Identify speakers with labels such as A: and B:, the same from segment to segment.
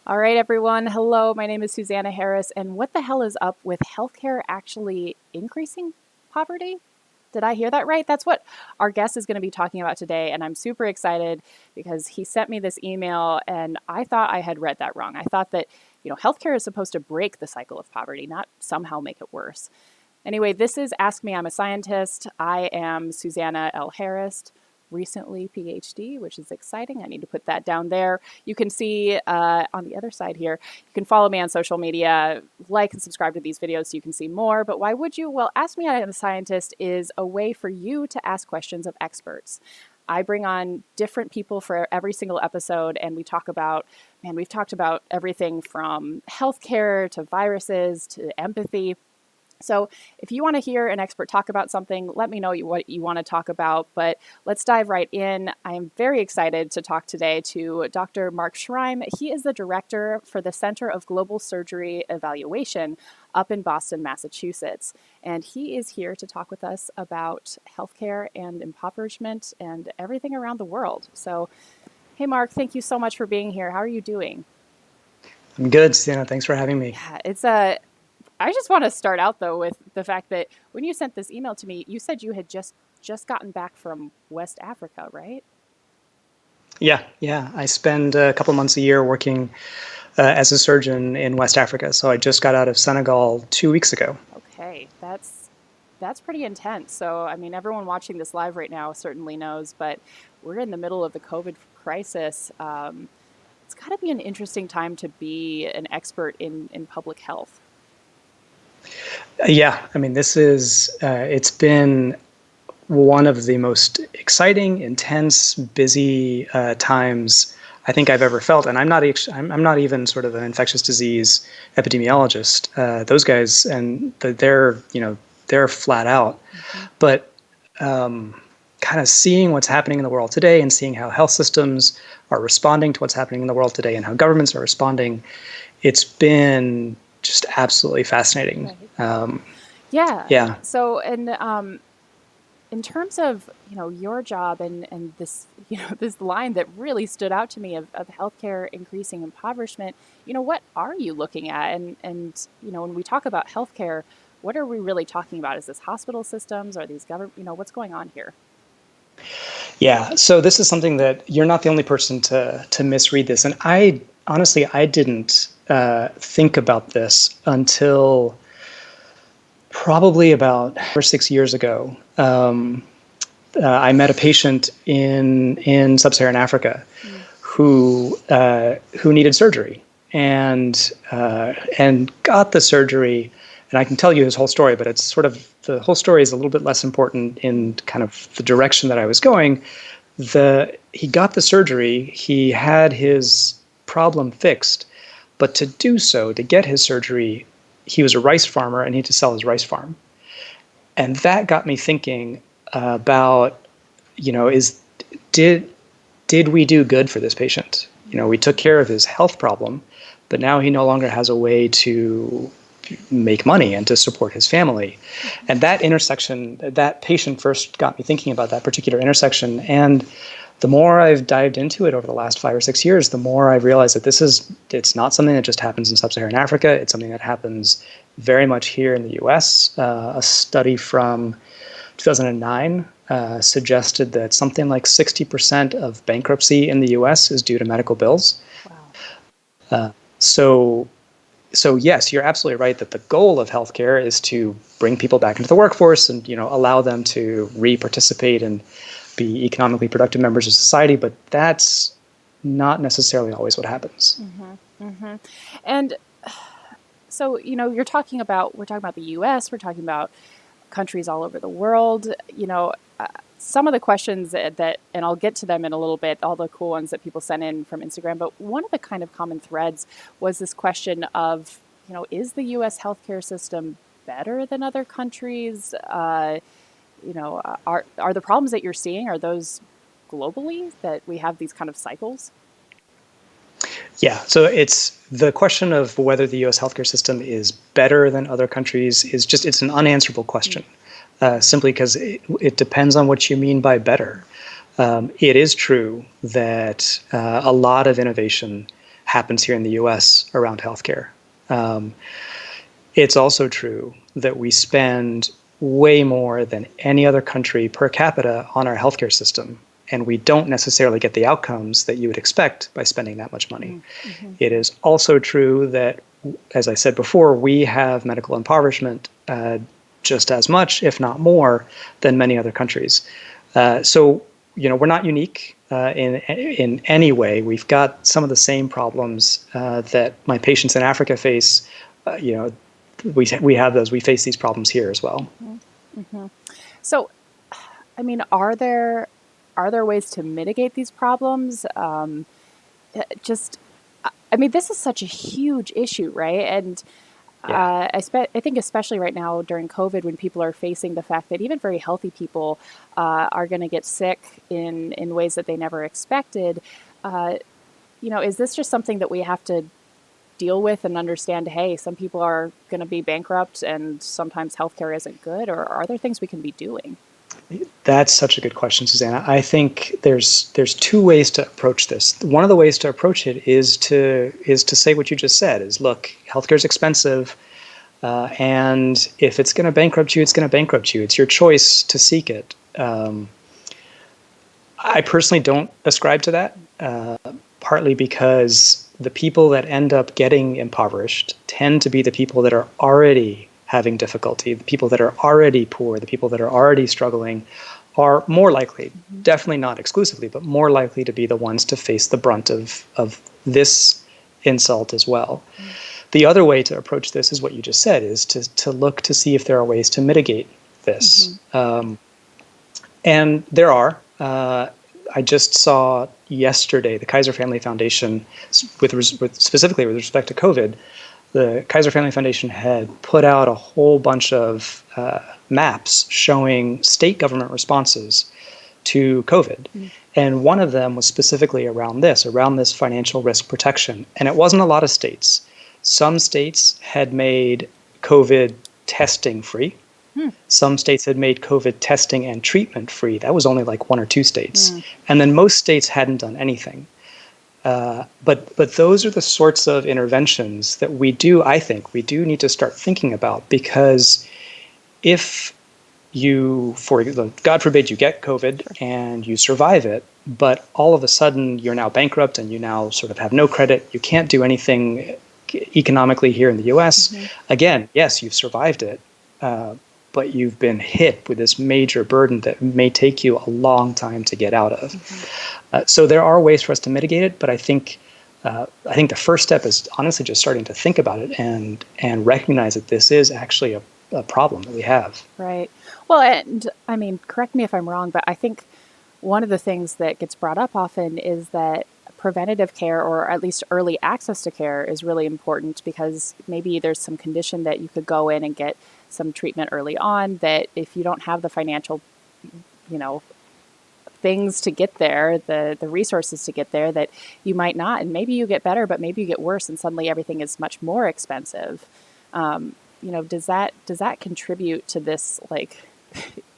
A: All right, everyone. Hello, my name is Susanna Harris. And what the hell is up with healthcare actually increasing poverty? Did I hear that right? That's what our guest is going to be talking about today. And I'm super excited because he sent me this email and I thought I had read that wrong. I thought that, healthcare is supposed to break the cycle of poverty, not somehow make it worse. Anyway, this is Ask Me, I'm a Scientist. I am Susanna L Harris, recently PhD, which is exciting. I need to put that down there. You can see on the other side here, you can follow me on social media, like and subscribe to these videos so you can see more. But why would you? Well, Ask Me, I'm a Scientist is a way for you to ask questions of experts. I bring on different people for every single episode, and we talk about, we've talked about everything from healthcare to viruses to empathy. So if you want to hear an expert talk about something, let me know what you want to talk about. But let's dive right in. I am very excited to talk today to Dr. Mark Schreim. He is the director for the Center of Global Surgery Evaluation up in Boston, Massachusetts. And he is here to talk with us about healthcare and impoverishment and everything around the world. So, hey, Mark, thank you so much for being here. How are you doing?
B: I'm good, Sienna. Thanks for having me.
A: Yeah, I just want to start out though with the fact that when you sent this email to me, you said you had just gotten back from West Africa, right?
B: Yeah. I spend a couple months a year working as a surgeon in West Africa. So I just got out of Senegal 2 weeks ago.
A: Okay, that's pretty intense. So, everyone watching this live right now certainly knows, but we're in the middle of the COVID crisis. It's got to be an interesting time to be an expert in public health.
B: Yeah, it's been one of the most exciting, intense, busy times I think I've ever felt. And I'm not even sort of an infectious disease epidemiologist. Those guys, they're flat out.
A: Mm-hmm.
B: But kind of seeing what's happening in the world today and seeing how health systems are responding to what's happening in the world today and how governments are responding, it's been just absolutely fascinating.
A: Right. Yeah.
B: Yeah.
A: So, and in terms of your job and this this line that really stood out to me of healthcare increasing impoverishment, what are you looking at? And when we talk about healthcare, what are we really talking about? Is this hospital systems? Are these government? What's going on here?
B: Yeah. So this is something that you're not the only person to misread this. And I honestly, I didn't think about this until probably about 5 or 6 years ago. I met a patient in sub-Saharan Africa who needed surgery and got the surgery. And I can tell you his whole story, but it's sort of the whole story is a little bit less important in kind of the direction that I was going. He got the surgery, he had his problem fixed, but to do so, to get his surgery, he was a rice farmer and he had to sell his rice farm. And that got me thinking about, did we do good for this patient? We took care of his health problem, but now he no longer has a way to make money and to support his family. And that intersection, that patient first got me thinking about that particular intersection. And the more I've dived into it over the last 5 or 6 years, the more I've realized that it's not something that just happens in sub-Saharan Africa. It's something that happens very much here in the US. A study from 2009 suggested that something like 60% of bankruptcy in the US is due to medical bills.
A: Wow.
B: So yes, you're absolutely right that the goal of healthcare is to bring people back into the workforce and allow them to re-participate and be economically productive members of society. But that's not necessarily always what happens.
A: Mm-hmm. Mm-hmm. And so we're talking about the U.S. We're talking about countries all over the world. Some of the questions that, and I'll get to them in a little bit, all the cool ones that people sent in from Instagram, but one of the kind of common threads was this question of, is the U.S. healthcare system better than other countries? Are the problems that you're seeing, are those globally, that we have these kind of cycles?
B: Yeah, so it's the question of whether the U.S. healthcare system is better than other countries it's an unanswerable question. Simply because it depends on what you mean by better. It is true that a lot of innovation happens here in the US around healthcare. It's also true that we spend way more than any other country per capita on our healthcare system, and we don't necessarily get the outcomes that you would expect by spending that much money. Mm-hmm. It is also true that, as I said before, we have medical impoverishment just as much, if not more, than many other countries. So, we're not unique in any way. We've got some of the same problems that my patients in Africa face. We have those. We face these problems here as well.
A: Mm-hmm. Mm-hmm. So, I mean, are there ways to mitigate these problems? This is such a huge issue, right? And yeah. I think especially right now during COVID, when people are facing the fact that even very healthy people are going to get sick in ways that they never expected, is this just something that we have to deal with and understand, hey, some people are going to be bankrupt and sometimes healthcare isn't good, or are there things we can be doing?
B: That's such a good question, Susanna. I think there's two ways to approach this. One of the ways to approach it is to say what you just said, is look, healthcare is expensive, and if it's going to bankrupt you, it's going to bankrupt you. It's your choice to seek it. I personally don't ascribe to that, partly because the people that end up getting impoverished tend to be the people that are already having difficulty. The people that are already poor, the people that are already struggling, are more likely, definitely not exclusively, but more likely to be the ones to face the brunt of this insult as well. Mm-hmm. The other way to approach this is what you just said, is to look to see if there are ways to mitigate this. Mm-hmm. And there are. I just saw yesterday the Kaiser Family Foundation, specifically with respect to COVID, the Kaiser Family Foundation had put out a whole bunch of maps showing state government responses to COVID. Mm-hmm. And one of them was specifically around this financial risk protection. And it wasn't a lot of states. Some states had made COVID testing free. Some states had made COVID testing and treatment free. That was only like 1 or 2 states. And then most states hadn't done anything. But those are the sorts of interventions that I think we do need to start thinking about, because if God forbid you get COVID and you survive it, but all of a sudden you're now bankrupt and you now sort of have no credit, you can't do anything economically here in the US. Mm-hmm. Again, yes, you've survived it, but you've been hit with this major burden that may take you a long time to get out of. Mm-hmm. So there are ways for us to mitigate it, but I think the first step is honestly just starting to think about it and recognize that this is actually a problem that we have.
A: Right. Well, and I mean, correct me if I'm wrong, but I think one of the things that gets brought up often is that preventative care, or at least early access to care, is really important, because maybe there's some condition that you could go in and get some treatment early on, that if you don't have the financial, things to get there, the resources to get there, that you might not, and maybe you get better, but maybe you get worse and suddenly everything is much more expensive. Does that contribute to this, like,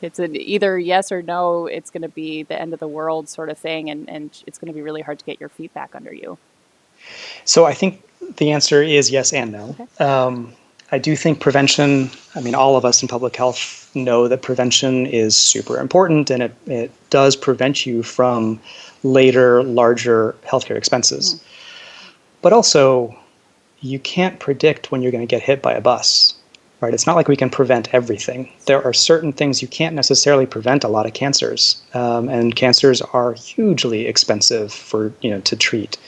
A: it's an either yes or no, it's going to be the end of the world sort of thing, and it's going to be really hard to get your feet back under you?
B: So I think the answer is yes and no. Okay. I do think prevention, all of us in public health know that prevention is super important, and it does prevent you from later, larger healthcare expenses. Mm. But also, you can't predict when you're going to get hit by a bus, right? It's not like we can prevent everything. There are certain things you can't necessarily prevent. A lot of cancers, and cancers are hugely expensive to treat.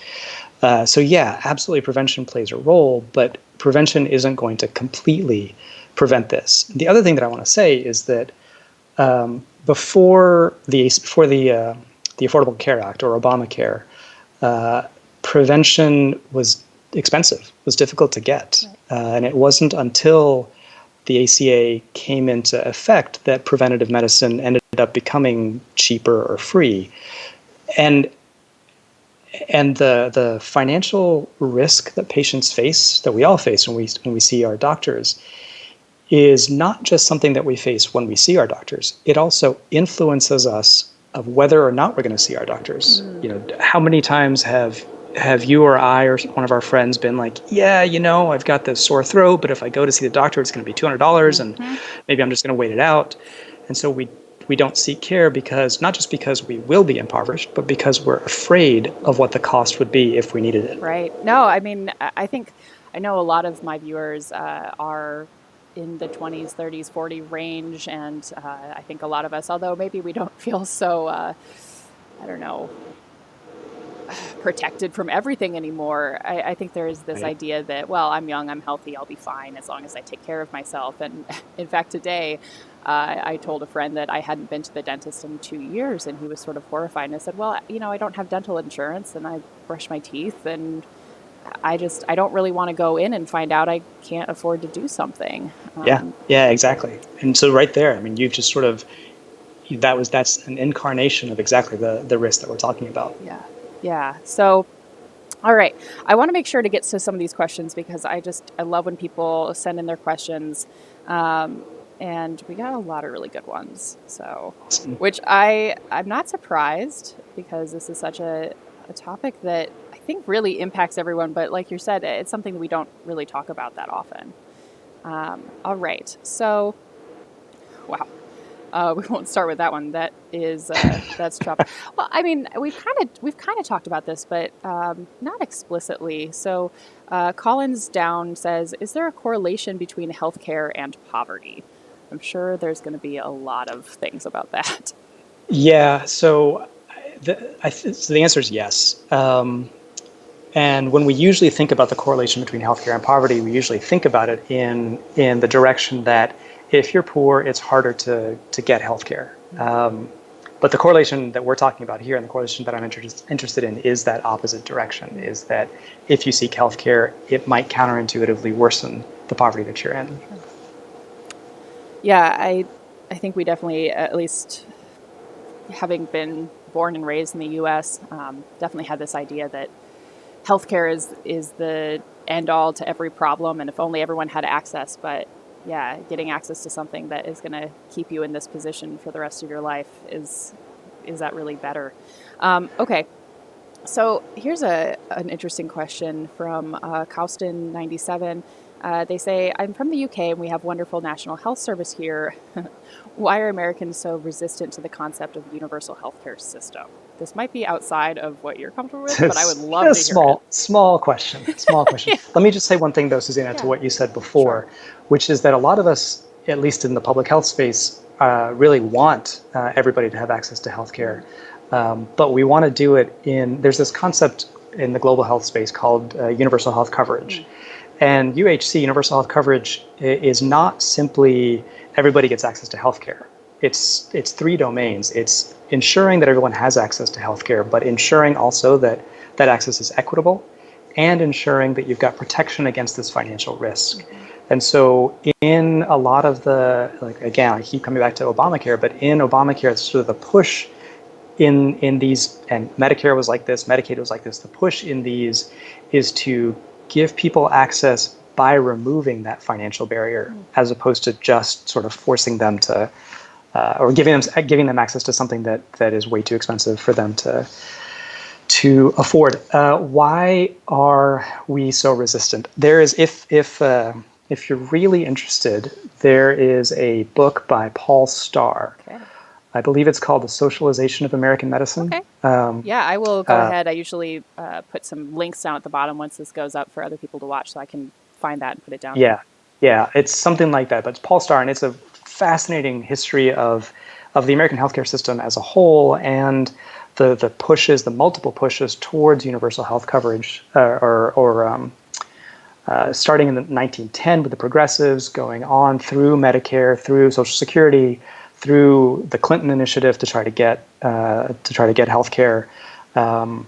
B: So yeah, absolutely, prevention plays a role, but prevention isn't going to completely prevent this. The other thing that I want to say is that before the Affordable Care Act, or Obamacare, prevention was expensive, was difficult to get, and it wasn't until the ACA came into effect that preventative medicine ended up becoming cheaper or free, and the financial risk that patients face, that we all face when we see our doctors, is not just something that we face when we see our doctors. It also influences us of whether or not we're going to see our doctors. How many times have have you or I or one of our friends been like, yeah, I've got this sore throat, but if I go to see the doctor, it's going to be $200 and
A: Mm-hmm.
B: maybe I'm just going to wait it out. And so we don't seek care because not just because we will be impoverished, but because we're afraid of what the cost would be if we needed it.
A: Right. No, I mean, I think I know a lot of my viewers are in the 20s, 30s, 40 range. And I think a lot of us, although maybe we don't feel so, I don't know, protected from everything anymore. I think there is this
B: Right.
A: idea that, well, I'm young, I'm healthy, I'll be fine as long as I take care of myself. And in fact, today, I told a friend that I hadn't been to the dentist in 2 years, and he was sort of horrified. And I said, well, I don't have dental insurance, and I brush my teeth, and I don't really want to go in and find out I can't afford to do something.
B: Yeah, exactly. And so right there, I mean, you've just sort of that's an incarnation of exactly the risk that we're talking about.
A: Yeah. Yeah. So, all right. I want to make sure to get to some of these questions because I love when people send in their questions. And we got a lot of really good ones. So, which I'm not surprised because this is such a topic that I think really impacts everyone. But like you said, it's something that we don't really talk about that often. All right. So, wow. We won't start with that one. That is that's tough. Well, I mean, we've kind of talked about this, but not explicitly. So, Collins Down says, "Is there a correlation between healthcare and poverty?" I'm sure there's going to be a lot of things about that.
B: Yeah. So so the answer is yes. And when we usually think about the correlation between healthcare and poverty, we usually think about it in the direction that if you're poor, it's harder to get healthcare. But the correlation that we're talking about here and the correlation that I'm interested in is that opposite direction, is that if you seek healthcare, it might counterintuitively worsen the poverty that you're in.
A: Yeah, I think we definitely, at least having been born and raised in the U.S., definitely had this idea that healthcare is the end all to every problem, and if only everyone had access. But yeah, getting access to something that is going to keep you in this position for the rest of your life is that really better? Okay, so here's an interesting question from Kaustin97. They say, I'm from the UK and we have wonderful national health service here. Why are Americans so resistant to the concept of the universal healthcare system? This might be outside of what you're comfortable with, but I would love to hear it.
B: Small question. Small question.
A: Yeah.
B: Let me just say one thing, though, Susanna, to what you said before, which is that a lot of us, at least in the public health space, really want everybody to have access to healthcare. But we want to do it there's this concept in the global health space called universal health coverage. And UHC, universal health coverage, is not simply everybody gets access to healthcare. It's three domains. It's ensuring that everyone has access to healthcare, but ensuring also that that access is equitable, and ensuring that you've got protection against this financial risk. And so in a lot of again, I keep coming back to Obamacare, but in Obamacare, it's sort of the push in these, and Medicare was like this, Medicaid was like this, the push in these is to give people access by removing that financial barrier, as opposed to just sort of forcing them to, or giving them access to something that is way too expensive for them to afford. Why are we so resistant? There is, if you're really interested, there is a book by Paul Starr.
A: Okay.
B: I believe it's called The Socialization of American Medicine.
A: Okay. Yeah, I will go ahead. I usually put some links down at the bottom once this goes up for other people to watch, so I can find that and put it down.
B: Yeah, it's something like that. But it's Paul Starr, and it's a fascinating history of the American healthcare system as a whole, and the multiple pushes towards universal health coverage, starting in the 1910 with the progressives, going on through Medicare, through Social Security, through the Clinton initiative to try to get health care. And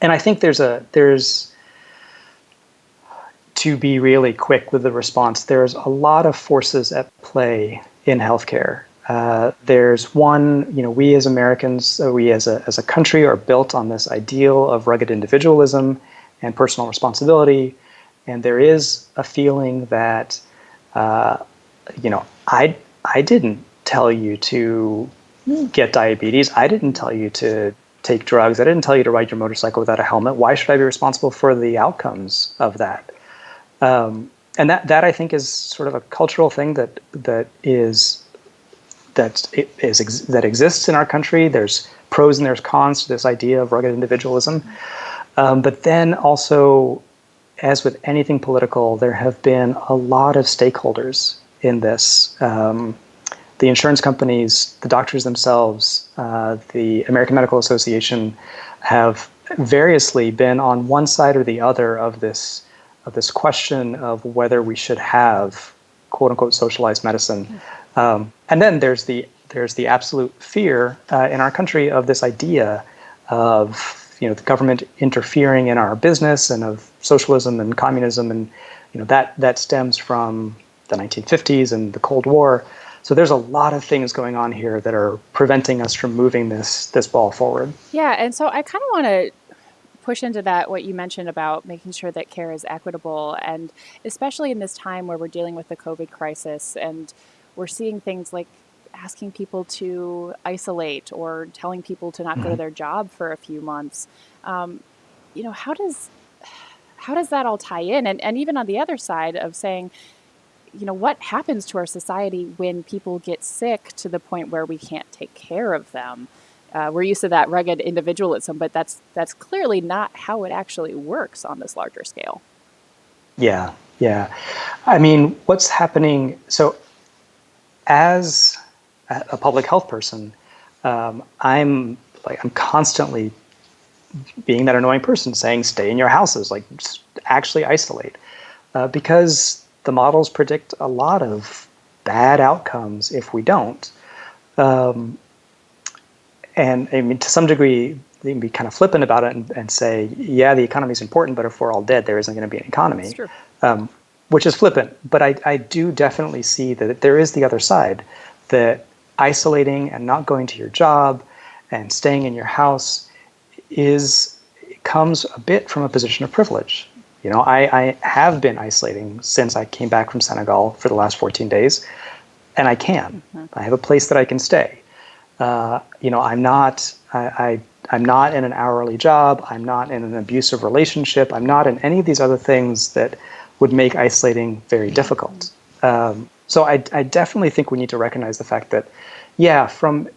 B: I think there's to be really quick with the response, there's a lot of forces at play in healthcare. There's one, we as Americans, we as a country are built on this ideal of rugged individualism and personal responsibility. And there is a feeling that, I didn't tell you to get diabetes. I didn't tell you to take drugs. I didn't tell you to ride your motorcycle without a helmet. Why should I be responsible for the outcomes of that? And that I think is sort of a cultural thing that exists in our country. There's pros and there's cons to this idea of rugged individualism. But then also, as with anything political, there have been a lot of stakeholders in this. The insurance companies, the doctors themselves, the American Medical Association have variously been on one side or the other of this question of whether we should have "quote unquote" socialized medicine. And then there's the absolute fear in our country of this idea of the government interfering in our business, and of socialism and communism, and that stems from the 1950s and the Cold War. So there's a lot of things going on here that are preventing us from moving this ball forward.
A: Yeah, and so I kind of want to push into that, what you mentioned about making sure that care is equitable, and especially in this time where we're dealing with the COVID crisis, and we're seeing things like asking people to isolate or telling people to not go to their job for a few months. How does that all tie in? And even on the other side of saying, what happens to our society when people get sick to the point where we can't take care of them? We're used to that rugged individualism, but that's clearly not how it actually works on this larger scale.
B: Yeah. I mean, what's happening? So, as a public health person, I'm constantly being that annoying person saying, "Stay in your houses, just actually isolate," because the models predict a lot of bad outcomes if we don't. And I mean, to some degree, they can be kind of flippant about it and say, yeah, the economy is important, but if we're all dead, there isn't going to be an economy.
A: That's true.
B: Which is flippant. But I do definitely see that there is the other side, that isolating and not going to your job and staying in your house comes a bit from a position of privilege. I have been isolating since I came back from Senegal for the last 14 days, and I can. I have a place that I can stay. I'm not in an hourly job. I'm not in an abusive relationship. I'm not in any of these other things that would make isolating very difficult. So I definitely think we need to recognize the fact that, yeah, from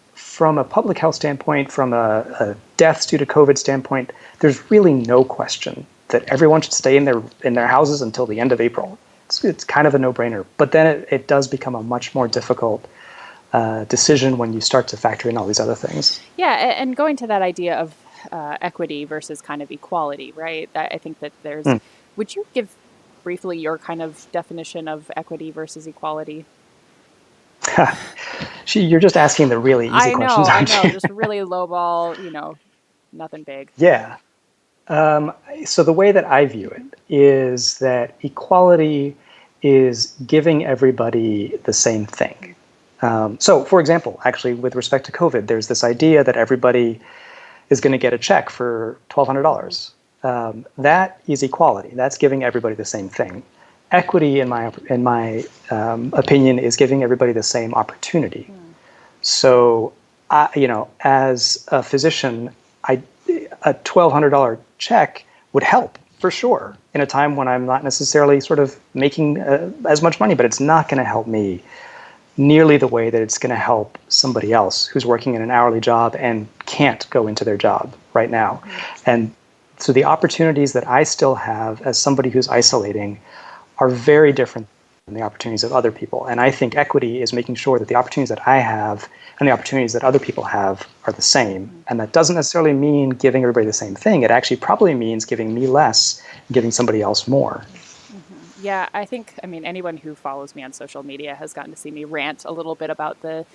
B: a public health standpoint, from a deaths due to COVID standpoint, there's really no question that everyone should stay in their houses until the end of April. It's kind of a no-brainer. But then it does become a much more difficult decision when you start to factor in all these other things.
A: Yeah, and going to that idea of equity versus kind of equality, right? I think that there's... Would you give briefly your kind of definition of equity versus equality?
B: You're just asking the really easy questions, aren't you?
A: I know, just really lowball, nothing big.
B: Yeah. So the way that I view it is that equality is giving everybody the same thing. So, for example, actually, with respect to COVID, there's this idea that everybody is going to get a check for $1,200. That is equality. That's giving everybody the same thing. Equity, in my opinion, is giving everybody the same opportunity. So, as a physician, a $1,200 check would help for sure in a time when I'm not necessarily sort of making as much money, but it's not going to help me nearly the way that it's going to help somebody else who's working in an hourly job and can't go into their job right now. And so the opportunities that I still have as somebody who's isolating are very different than the opportunities of other people. And I think equity is making sure that the opportunities that I have and the opportunities that other people have are the same. And that doesn't necessarily mean giving everybody the same thing. It actually probably means giving me less and giving somebody else more.
A: Yeah, I think, anyone who follows me on social media has gotten to see me rant a little bit about the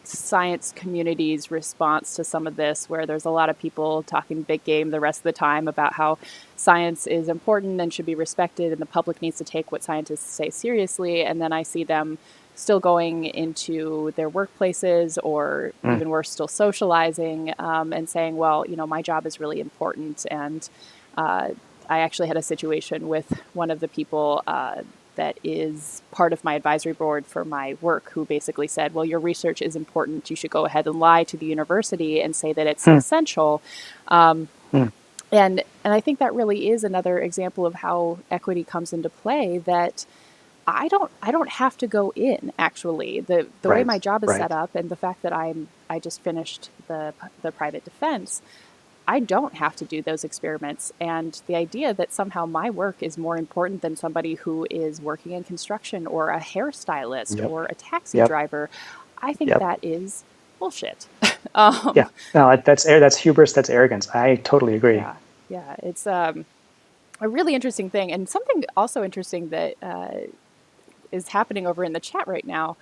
A: science community's response to some of this, where there's a lot of people talking big game the rest of the time about how science is important and should be respected and the public needs to take what scientists say seriously. And then I see them still going into their workplaces, or even worse, still socializing and saying, well, my job is really important. And I actually had a situation with one of the people that is part of my advisory board for my work, who basically said, well, your research is important. You should go ahead and lie to the university and say that it's essential. And I think that really is another example of how equity comes into play, that I don't have to go in, actually. The way my job is set up, and the fact that I just finished the private defense, I don't have to do those experiments. And the idea that somehow my work is more important than somebody who is working in construction or a hairstylist or a taxi driver, I think that is bullshit.
B: No, that's hubris, that's arrogance. I totally agree.
A: Yeah, it's a really interesting thing. And something also interesting that is happening over in the chat right now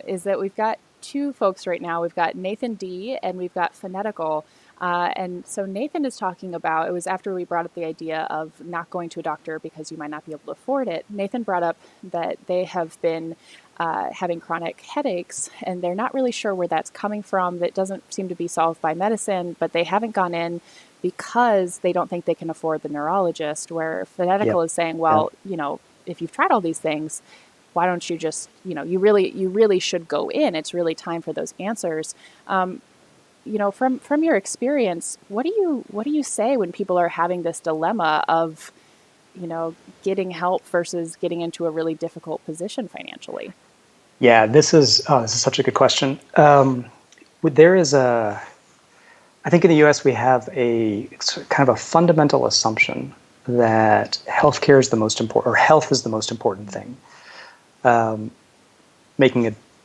A: is that we've got two folks right now. We've got Nathan D and we've got Phonetical. And so Nathan is talking about, it was after we brought up the idea of not going to a doctor because you might not be able to afford it. Nathan brought up that they have been having chronic headaches, and they're not really sure where that's coming from. That doesn't seem to be solved by medicine, but they haven't gone in because they don't think they can afford the neurologist, where Phonetical is saying, well, you know, if you've tried all these things, why don't you just, you know, you really should go in. It's really time for those answers. You know, from your experience, what do you say when people are having this dilemma of, you know, getting help versus getting into a really difficult position financially?
B: Yeah, this is such a good question. I think in the U.S. we have a kind of a fundamental assumption that healthcare is the most important, or health is the most important thing.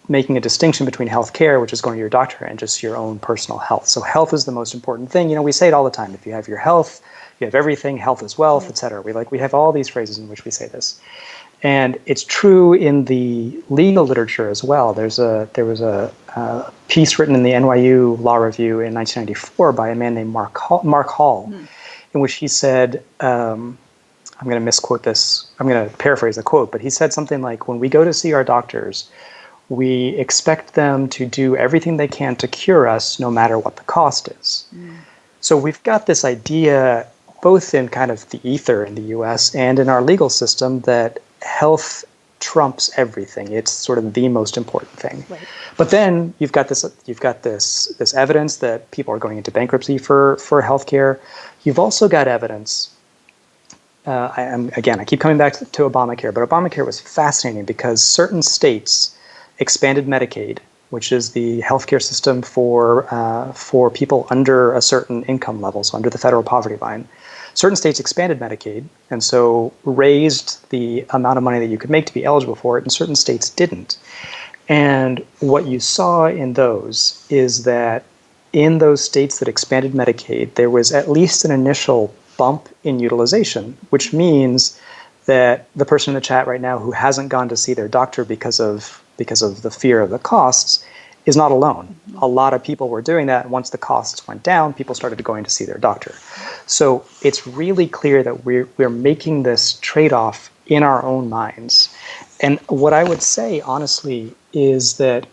B: Making a distinction between healthcare, which is going to your doctor, and just your own personal health. So health is the most important thing. You know, we say it all the time. If you have your health, you have everything. Health is wealth, etc. We have all these phrases in which we say this, and it's true in the legal literature as well. There was a piece written in the NYU Law Review in 1994 by a man named Mark Hall, in which he said, I'm going to misquote this. I'm going to paraphrase the quote, but he said something like, "When we go to see our doctors, we expect them to do everything they can to cure us, no matter what the cost is." So we've got this idea, both in kind of the ether in the U.S. and in our legal system, that health trumps everything. It's sort of the most important thing. Right. But then you've got this evidence that people are going into bankruptcy for healthcare. You've also got evidence. I keep coming back to Obamacare, but Obamacare was fascinating because certain states expanded Medicaid, which is the healthcare system for people under a certain income level, so under the federal poverty line. Certain states expanded Medicaid, and so raised the amount of money that you could make to be eligible for it, and certain states didn't. And what you saw in those is that in those states that expanded Medicaid, there was at least an initial bump in utilization, which means that the person in the chat right now who hasn't gone to see their doctor because of the fear of the costs is not alone. A lot of people were doing that, and once the costs went down, people started going to see their doctor. So it's really clear that we're making this trade-off in our own minds. And what I would say, honestly, is that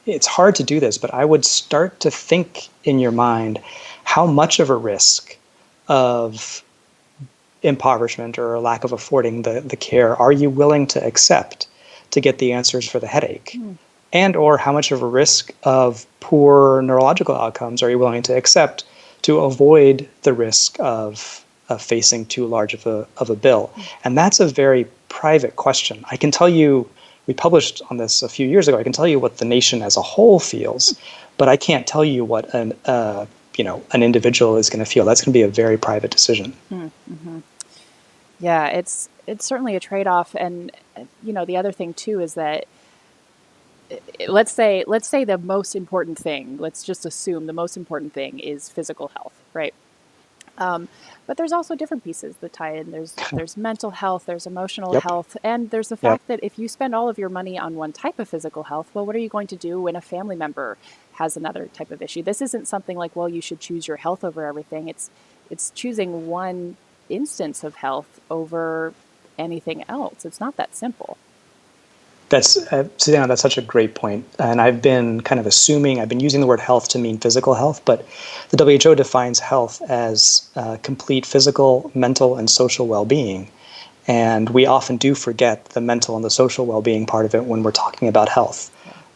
B: it's hard to do this, but I would start to think in your mind how much of a risk of impoverishment or a lack of affording the care are you willing to accept to get the answers for the headache? And or how much of a risk of poor neurological outcomes are you willing to accept to avoid the risk of facing too large of a bill? And that's a very private question. I can tell you, we published on this a few years ago, I can tell you what the nation as a whole feels, but I can't tell you what an individual is going to feel. That's going to be a very private decision.
A: Mm-hmm. Yeah, it's certainly a trade-off. And, you know, the other thing too is that let's say the most important thing, let's just assume the most important thing is physical health, right? But there's also different pieces that tie in. There's mental health, there's emotional health, and there's the fact that if you spend all of your money on one type of physical health, well, what are you going to do when a family member has another type of issue? This isn't something like, well, you should choose your health over everything. It's choosing one instance of health over anything else. It's not that simple.
B: That's Susanna, that's such a great point. And I've been kind of assuming, I've been using the word health to mean physical health, but the WHO defines health as complete physical, mental, and social well-being. And we often do forget the mental and the social well-being part of it when we're talking about health.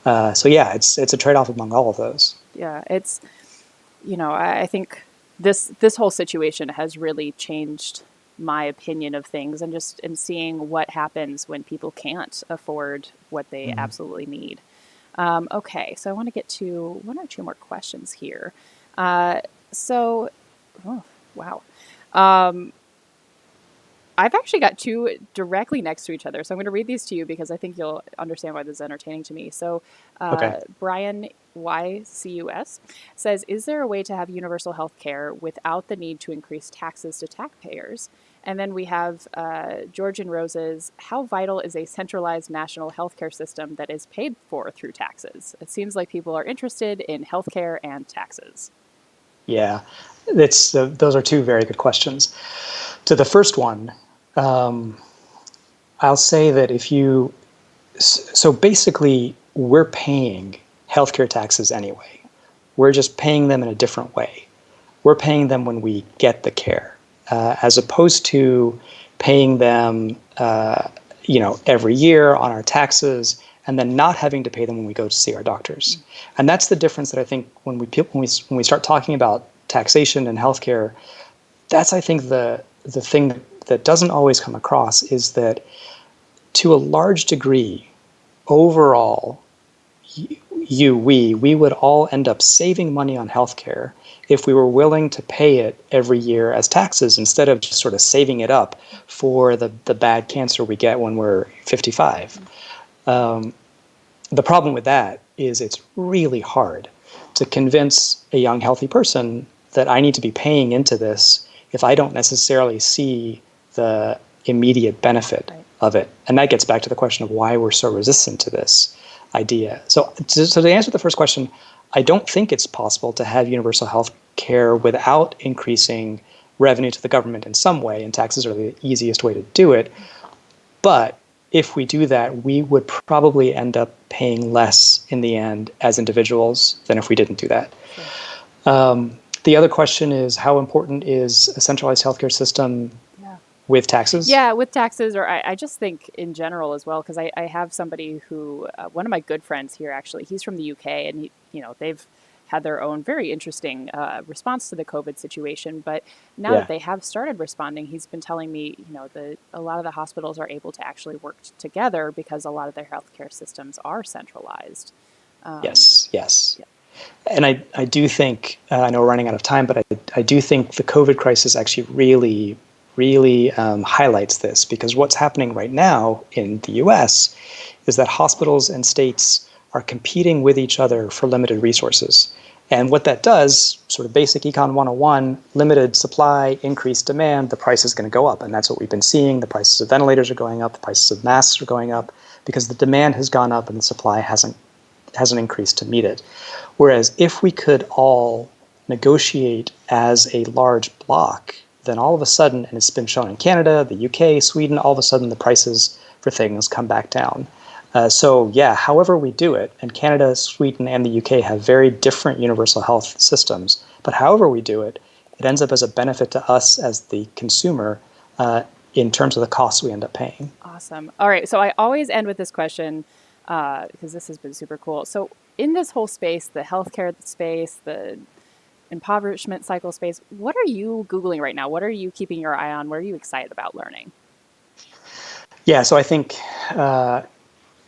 B: So yeah, it's a trade-off among all of those.
A: Yeah, it's, I think this whole situation has really changed my opinion of things, and just in seeing what happens when people can't afford what they absolutely need. Okay, so I want to get to one or two more questions here. So, oh, wow. I've actually got two directly next to each other. So I'm going to read these to you because I think you'll understand why this is entertaining to me. So
B: Okay.
A: Brian YCUS says, is there a way to have universal health care without the need to increase taxes to taxpayers? And then we have George and Rose's, how vital is a centralized national healthcare system that is paid for through taxes? It seems like people are interested in healthcare and taxes.
B: Yeah, those are two very good questions. To the first one, I'll say that so basically, we're paying healthcare taxes anyway. We're just paying them in a different way. We're paying them when we get the care, as opposed to paying them, every year on our taxes, and then not having to pay them when we go to see our doctors. And that's the difference that I think when we start talking about taxation and healthcare, that's I think the thing that doesn't always come across is that to a large degree, overall, we would all end up saving money on healthcare if we were willing to pay it every year as taxes instead of just sort of saving it up for the bad cancer we get when we're 55. The problem with that is it's really hard to convince a young, healthy person that I need to be paying into this if I don't necessarily see the immediate benefit of it. And that gets back to the question of why we're so resistant to this idea. So to answer the first question, I don't think it's possible to have universal health care without increasing revenue to the government in some way, and taxes are the easiest way to do it. But if we do that, we would probably end up paying less in the end as individuals than if we didn't do that. The other question is, how important is a centralized healthcare system with taxes?
A: Yeah, with taxes, or I just think in general as well, because I have somebody who, one of my good friends here, actually, he's from the UK, and they've had their own very interesting response to the COVID situation. But now that they have started responding, he's been telling me, a lot of the hospitals are able to actually work together because a lot of their healthcare systems are centralized.
B: Yes. Yeah. And I do think, I know we're running out of time, but I do think the COVID crisis actually really highlights this, because what's happening right now in the US is that hospitals and states are competing with each other for limited resources. And what that does, sort of basic Econ 101, limited supply, increased demand, the price is going to go up. And that's what we've been seeing. The prices of ventilators are going up, the prices of masks are going up, because the demand has gone up and the supply hasn't increased to meet it. Whereas if we could all negotiate as a large block, then all of a sudden, and it's been shown in Canada, the UK, Sweden, all of a sudden the prices for things come back down. However we do it, and Canada, Sweden, and the UK have very different universal health systems, but however we do it, it ends up as a benefit to us as the consumer in terms of the costs we end up paying.
A: Awesome. All right, so I always end with this question, because this has been super cool. So in this whole space, the healthcare space, the impoverishment cycle space, what are you Googling right now? What are you keeping your eye on? What are you excited about learning?
B: Yeah, so I think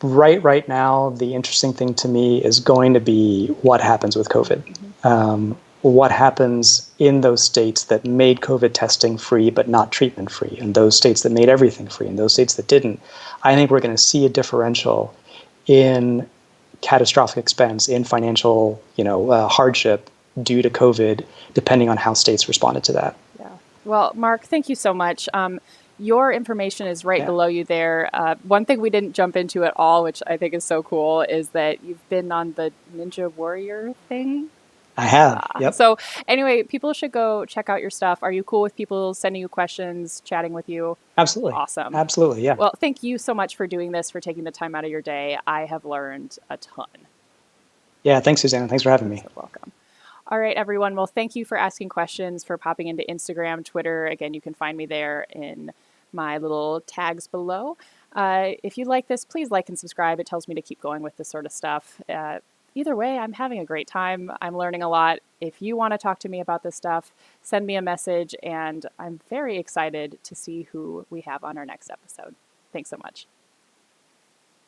B: right now, the interesting thing to me is going to be what happens with COVID. What happens in those states that made COVID testing free but not treatment free, and those states that made everything free, and those states that didn't. I think we're going to see a differential in catastrophic expense, in financial hardship due to COVID, depending on how states responded to that.
A: Yeah. Well, Mark, thank you so much. Your information is right below you there. One thing we didn't jump into at all, which I think is so cool, is that you've been on the Ninja Warrior thing.
B: I have. Yep.
A: So anyway, people should go check out your stuff. Are you cool with people sending you questions, chatting with you?
B: Absolutely.
A: Awesome.
B: Absolutely. Yeah.
A: Well, thank you so much for doing this, for taking the time out of your day. I have learned a ton.
B: Yeah. Thanks, Susanna. Thanks for having me.
A: You're welcome. All right, everyone. Well, thank you for asking questions, for popping into Instagram, Twitter. Again, you can find me there in my little tags below. If you like this, please like and subscribe. It tells me to keep going with this sort of stuff. Either way, I'm having a great time. I'm learning a lot. If you want to talk to me about this stuff, send me a message, and I'm very excited to see who we have on our next episode. Thanks so much.